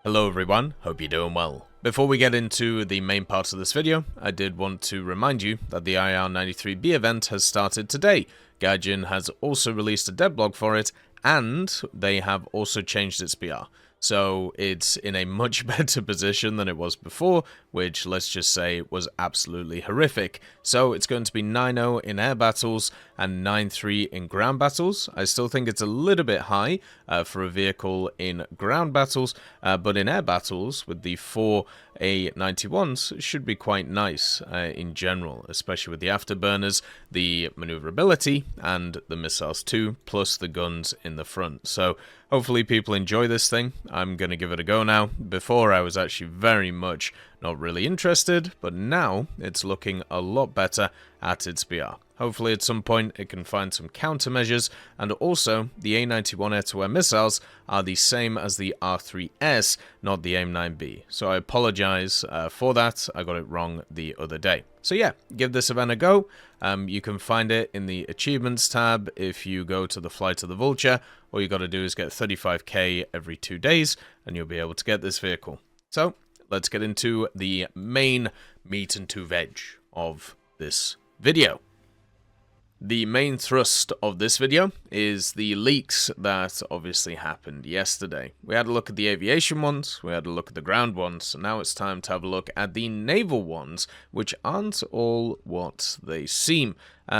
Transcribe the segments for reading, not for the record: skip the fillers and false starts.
Hello everyone, hope you're doing well. Before we get into the main part of this video, I did want to remind you that the IAR-93B event has started today. Gaijin has also released a devlog for it, and they have also changed its BR. So it's in a much better position than it was before, which let's just say was absolutely horrific. So it's going to be 9-0 in air battles and 9-3 in ground battles. I still think it's a little bit high for a vehicle in ground battles, but in air battles with the 4 A91s should be quite nice in general, especially with the afterburners, the maneuverability, and the missiles too, plus the guns in the front. So hopefully people enjoy this thing. I'm going to give it a go now. Before I was actually very much not really interested, but now it's looking a lot better at its BR. Hopefully at some point it can find some countermeasures, and also the A91 air-to-air missiles are the same as the R3S, not the AIM-9B. So I apologize for that, I got it wrong the other day. So yeah, give this event a go. You can find it in the achievements tab if you go to the flight of the Vulture. All you got to do is get 35k every 2 days, and you'll be able to get this vehicle. So let's get into the main meat and to veg of this video. The main thrust of this video is the leaks that obviously happened yesterday. We had a look at the aviation ones, we had a look at the ground ones, so now it's time to have a look at the naval ones, which aren't all what they seem.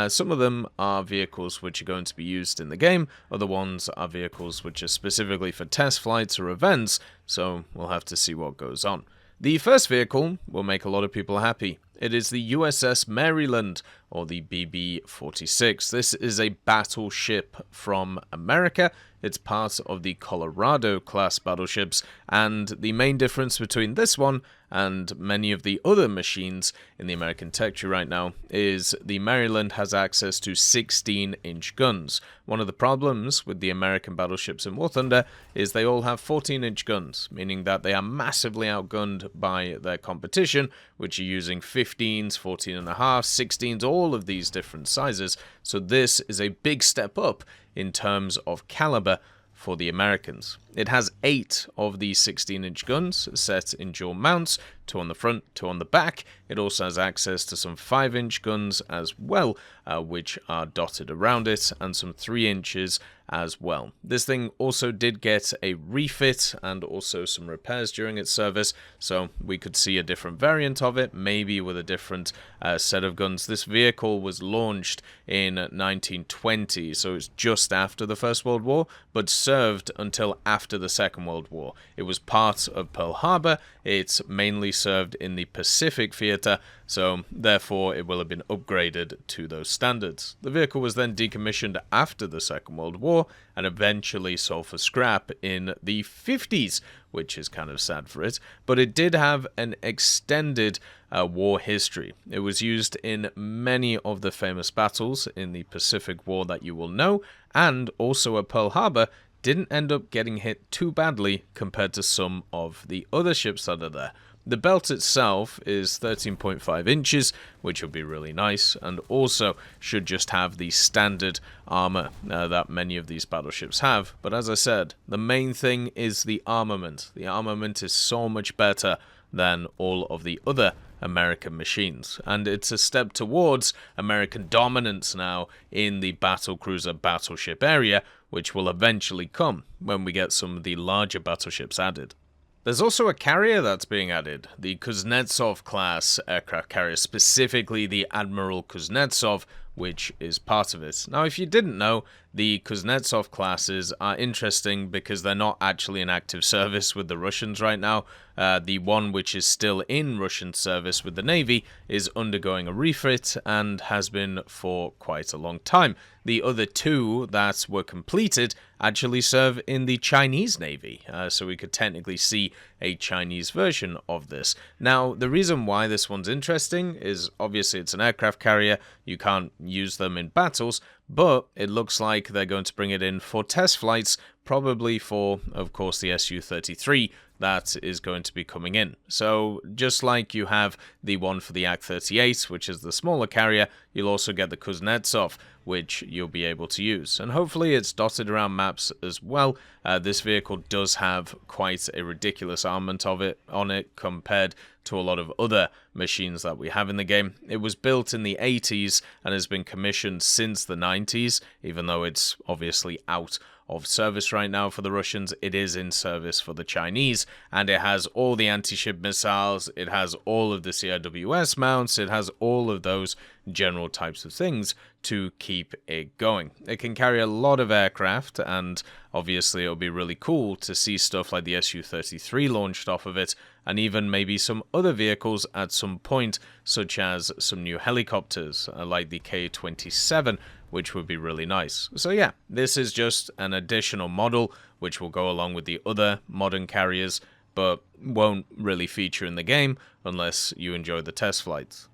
Some of them are vehicles which are going to be used in the game, other ones are vehicles which are specifically for test flights or events, so we'll have to see what goes on. The first vehicle will make a lot of people happy. It is the USS Maryland, or the BB-46. This is a battleship from America. It's part of the Colorado-class battleships, and the main difference between this one and many of the other machines in the American tech tree right now is the Maryland has access to 16-inch guns. One of the problems with the American battleships in War Thunder is they all have 14-inch guns, meaning that they are massively outgunned by their competition, which are using 15s, 14.5, 16s, all of these different sizes. So this is a big step up in terms of caliber for the Americans. It has 8 of these 16-inch guns set in dual mounts, 2 on the front, 2 on the back. It also has access to some 5-inch guns as well, which are dotted around it, and some 3 inches as well. This thing also did get a refit and also some repairs during its service, so we could see a different variant of it, maybe with a different set of guns. This vehicle was launched in 1920, so it's just after the First World War, but served until after the Second World War. It was part of Pearl Harbor. It's mainly served in the Pacific Theater, so therefore it will have been upgraded to those standards. The vehicle was then decommissioned after the Second World War and eventually sold for scrap in the 50s, which is kind of sad for it, but it did have an extended war history. It was used in many of the famous battles in the Pacific War that you will know, and also at Pearl Harbor didn't end up getting hit too badly compared to some of the other ships that are there. The belt itself is 13.5 inches, which will be really nice, and also should just have the standard armor that many of these battleships have. But as I said, the main thing is the armament. The armament is so much better than all of the other American machines, and it's a step towards American dominance now in the battlecruiser battleship area, which will eventually come when we get some of the larger battleships added. There's also a carrier that's being added, the Kuznetsov class aircraft carrier, specifically the Admiral Kuznetsov, which is part of it. Now, if you didn't know, the Kuznetsov classes are interesting because they're not actually in active service with the Russians right now. The one which is still in Russian service with the Navy is undergoing a refit and has been for quite a long time. The other 2 that were completed actually serve in the Chinese Navy, so we could technically see a Chinese version of this. Now, the reason why this one's interesting is obviously it's an aircraft carrier, you can't use them in battles, but it looks like they're going to bring it in for test flights, probably for, of course, the Su-33 that is going to be coming in. So just like you have the one for the Ak-38, which is the smaller carrier, you'll also get the Kuznetsov, which you'll be able to use. And hopefully it's dotted around maps as well. This vehicle does have quite a ridiculous armament on it compared to a lot of other machines that we have in the game. It was built in the 80s and has been commissioned since the 90s, even though it's obviously out of service right now for the Russians. It is in service for the Chinese, and it has all the anti-ship missiles, it has all of the CIWS mounts, it has all of those general types of things to keep it going. It can carry a lot of aircraft, and obviously it'll be really cool to see stuff like the Su-33 launched off of it, and even maybe some other vehicles at some point, such as some new helicopters like the K-27, which would be really nice. So yeah, this is just an additional model which will go along with the other modern carriers, but won't really feature in the game unless you enjoy the test flights.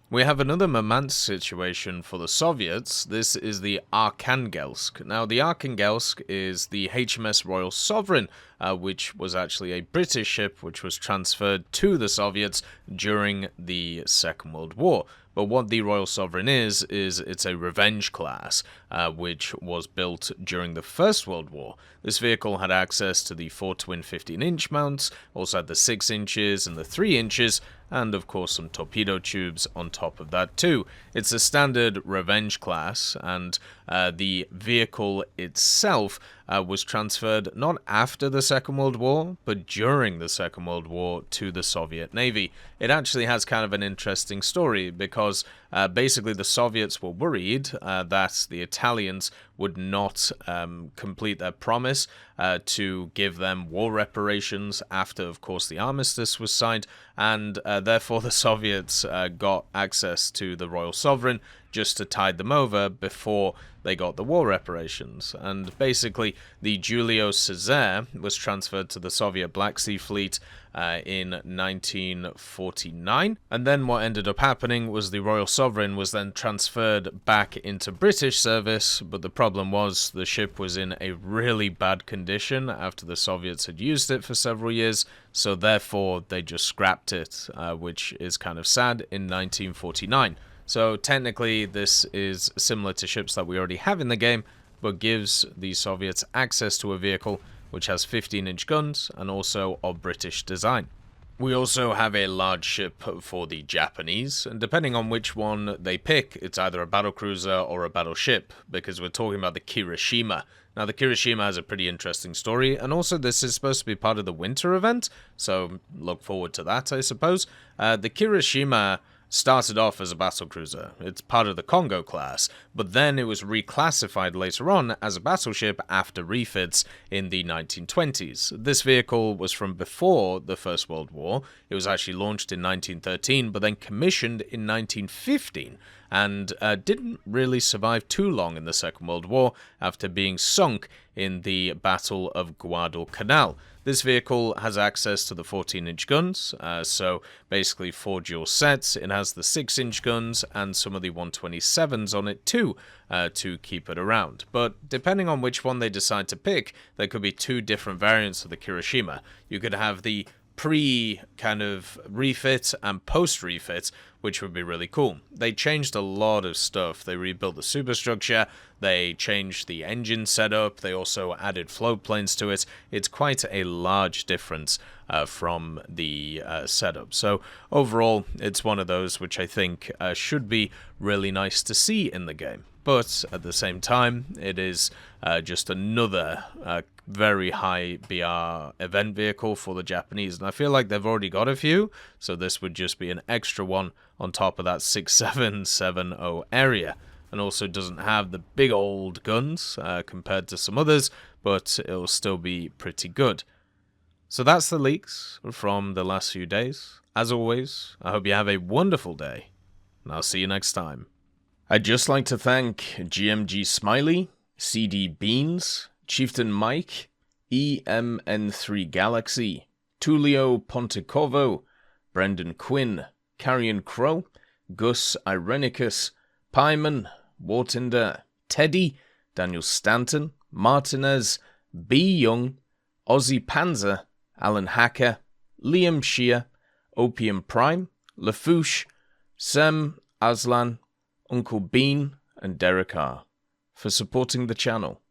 We have another Murmansk situation for the Soviets. This is the Arkhangelsk. Now, the Arkhangelsk is the HMS Royal Sovereign, which was actually a British ship which was transferred to the Soviets during the Second World War. But what the Royal Sovereign is it's a revenge class, which was built during the First World War. This vehicle had access to the 4 twin 15-inch mounts, also had the 6 inches and the 3 inches, and of course some torpedo tubes on top of that too. It's a standard revenge class, and the vehicle itself was transferred not after the Second World War, but during the Second World War to the Soviet Navy. It actually has kind of an interesting story, because basically the Soviets were worried that the Italians would not complete their promise to give them war reparations after, of course, the armistice was signed, and therefore the Soviets got access to the Royal Sovereign just to tide them over before they got the war reparations. And basically the Giulio Cesare was transferred to the Soviet Black Sea Fleet in 1949, and then what ended up happening was the Royal Sovereign was then transferred back into British service, but the problem was the ship was in a really bad condition after the Soviets had used it for several years, so therefore they just scrapped it, which is kind of sad, in 1949. So technically this is similar to ships that we already have in the game, but gives the Soviets access to a vehicle which has 15-inch guns and also of British design. We also have a large ship for the Japanese, and depending on which one they pick, it's either a battlecruiser or a battleship, because we're talking about the Kirishima. Now, the Kirishima has a pretty interesting story, and also this is supposed to be part of the winter event, so look forward to that, I suppose. The Kirishima started off as a battlecruiser. It's part of the Congo class, but then it was reclassified later on as a battleship after refits in the 1920s. This vehicle was from before the First World War. It was actually launched in 1913, but then commissioned in 1915, and didn't really survive too long in the Second World War after being sunk in the Battle of Guadalcanal. This vehicle has access to the 14-inch guns, so basically 4 dual sets. It has the 6-inch guns and some of the 127s on it too, to keep it around. But depending on which one they decide to pick, there could be 2 different variants of the Kirishima. You could have the pre-kind of refit and post-refit, which would be really cool. They changed a lot of stuff. They rebuilt the superstructure, they changed the engine setup, they also added float planes to it. It's quite a large difference from the setup. So overall, it's one of those which I think should be really nice to see in the game. But at the same time, it is just another very high BR event vehicle for the Japanese. And I feel like they've already got a few, so this would just be an extra one on top of that 6770 area. And also doesn't have the big old guns compared to some others, but it'll still be pretty good. So that's the leaks from the last few days. As always, I hope you have a wonderful day, and I'll see you next time. I'd just like to thank GMG Smiley, CD Beans, Chieftain Mike, EMN3 Galaxy, Tulio Pontecovo, Brendan Quinn, Carrion Crow, Gus Irenicus, Pyman, Wartinder, Teddy, Daniel Stanton, Martinez, B. Young, Ozzy Panzer, Alan Hacker, Liam Shea, Opium Prime, Lafouche, Sem Aslan, Uncle Bean, and Derek R. for supporting the channel.